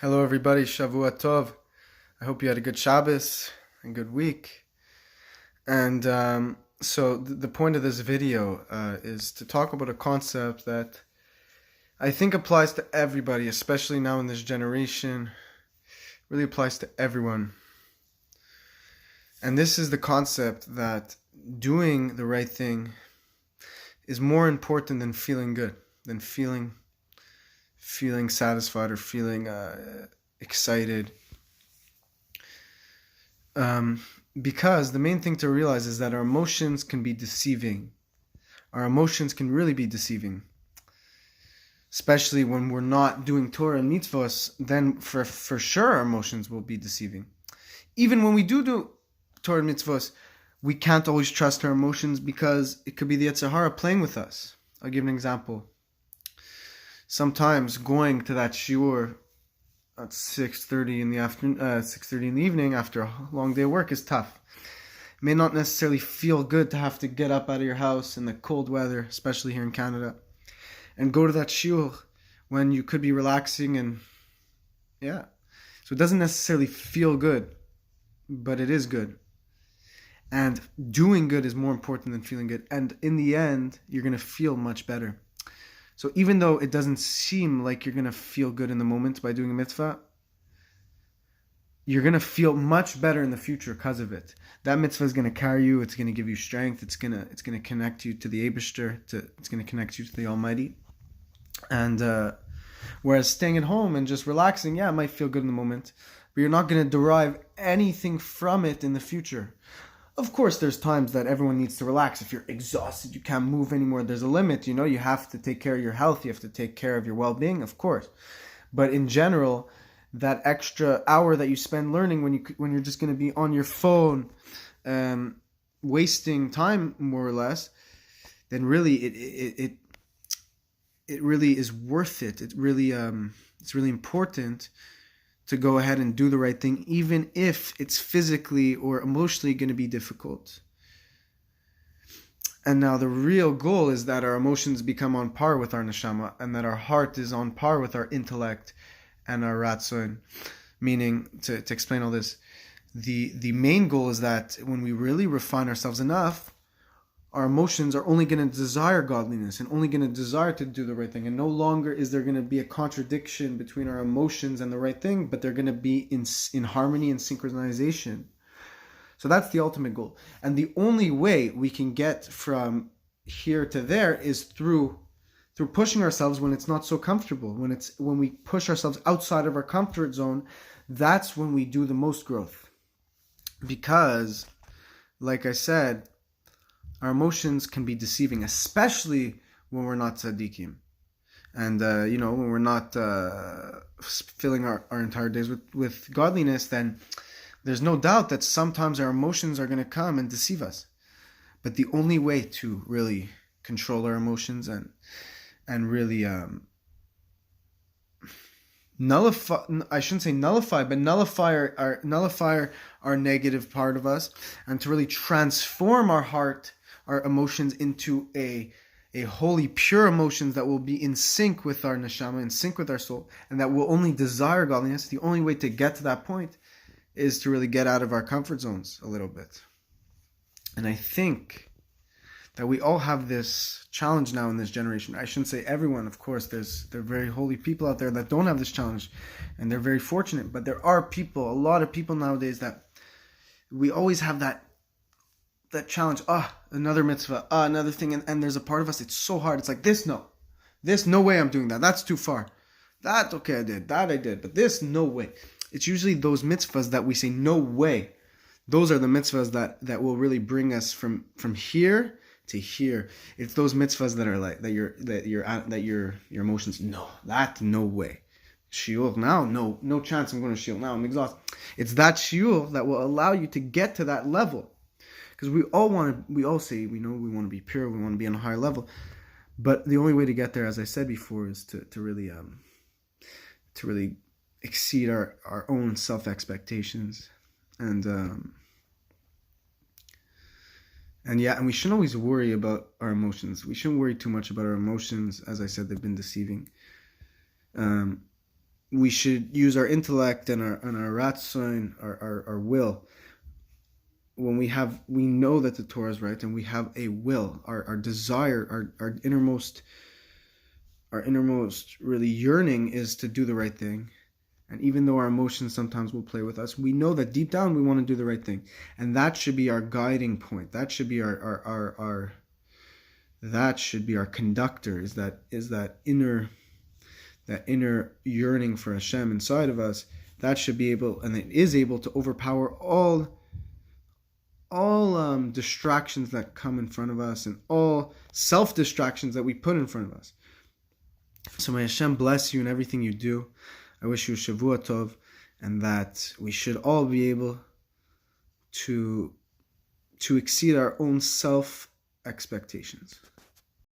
Hello, everybody. Shavua Tov. I hope you had a good Shabbos and good week. And the point of this video is to talk about a concept that I think applies to everybody, especially now in this generation. Really applies to everyone. And this is the concept that doing the right thing is more important than feeling good, than feeling satisfied or feeling excited. Because the main thing to realize is that our emotions can be deceiving. Our emotions can really be deceiving. Especially when we're not doing Torah and mitzvos, then for sure our emotions will be deceiving. Even when we do Torah and mitzvos, we can't always trust our emotions because it could be the Yetzer Hara playing with us. I'll give an example. Sometimes going to that shiur at 6:30 in the afternoon, 6:30 in the evening after a long day of work is tough. It may not necessarily feel good to have to get up out of your house in the cold weather, especially here in Canada, and go to that shiur when you could be relaxing and So it doesn't necessarily feel good, but it is good. And doing good is more important than feeling good. And in the end, you're going to feel much better. So even though it doesn't seem like you're going to feel good in the moment by doing a mitzvah, you're going to feel much better in the future because of it. That mitzvah is going to carry you. It's going to give you strength. It's going to connect you to the Eibishter. It's going to connect you to the Almighty. And whereas staying at home and just relaxing, it might feel good in the moment, but you're not going to derive anything from it in the future. Of course, there's times that everyone needs to relax. If you're exhausted, you can't move anymore, there's a limit. You have to take care of your health. You have to take care of your well-being, of course. But in general, that extra hour that you spend learning when you're just going to be on your phone, wasting time more or less, then really it really is worth it. It's really important to go ahead and do the right thing, even if it's physically or emotionally going to be difficult. And now the real goal is that our emotions become on par with our neshama, and that our heart is on par with our intellect and our ratzon. Meaning, to explain all this, the main goal is that when we really refine ourselves enough, our emotions are only going to desire godliness and only going to desire to do the right thing. And no longer is there going to be a contradiction between our emotions and the right thing, but they're going to be in harmony and synchronization. So that's the ultimate goal. And the only way we can get from here to there is through pushing ourselves when it's not so comfortable. When we push ourselves outside of our comfort zone, that's when we do the most growth. Because, like I said, our emotions can be deceiving, especially when we're not tzaddikim. And, when we're not filling our entire days with godliness, then there's no doubt that sometimes our emotions are going to come and deceive us. But the only way to really control our emotions and really nullify our negative part of us, and to really transform our emotions into a holy, pure emotions that will be in sync with our neshama, in sync with our soul, and that will only desire godliness. The only way to get to that point is to really get out of our comfort zones a little bit. And I think that we all have this challenge now in this generation. I shouldn't say everyone, of course. There are very holy people out there that don't have this challenge, and they're very fortunate. But there are a lot of people nowadays that we always have that challenge. Another mitzvah, another thing, and there's a part of us, it's so hard. It's like, this no way I'm doing that. That's too far. That, okay, I did, but this, no way. It's usually those mitzvahs that we say, no way. Those are the mitzvahs that will really bring us from here to here. It's those mitzvahs that are like that your emotions, no way. Shiur now, no chance I'm going to shiur now, I'm exhausted. It's that shiur that will allow you to get to that level. Because we all say we want to be pure, we want to be on a higher level. But the only way to get there, as I said before, is to really exceed our own self-expectations. And we shouldn't always worry about our emotions. We shouldn't worry too much about our emotions. As I said, they've been deceiving. we should use our intellect and our ratzon, our will. When we know that the Torah is right, and we have a will, our desire, our innermost really yearning is to do the right thing. And even though our emotions sometimes will play with us, we know that deep down we want to do the right thing, and that should be our guiding point. That should be our conductor. Is that inner yearning for Hashem inside of us. That should be able, and it is able, to overpower all distractions that come in front of us, and all self-distractions that we put in front of us. So may Hashem bless you in everything you do. I wish you a Shavua Tov, and that we should all be able to exceed our own self expectations.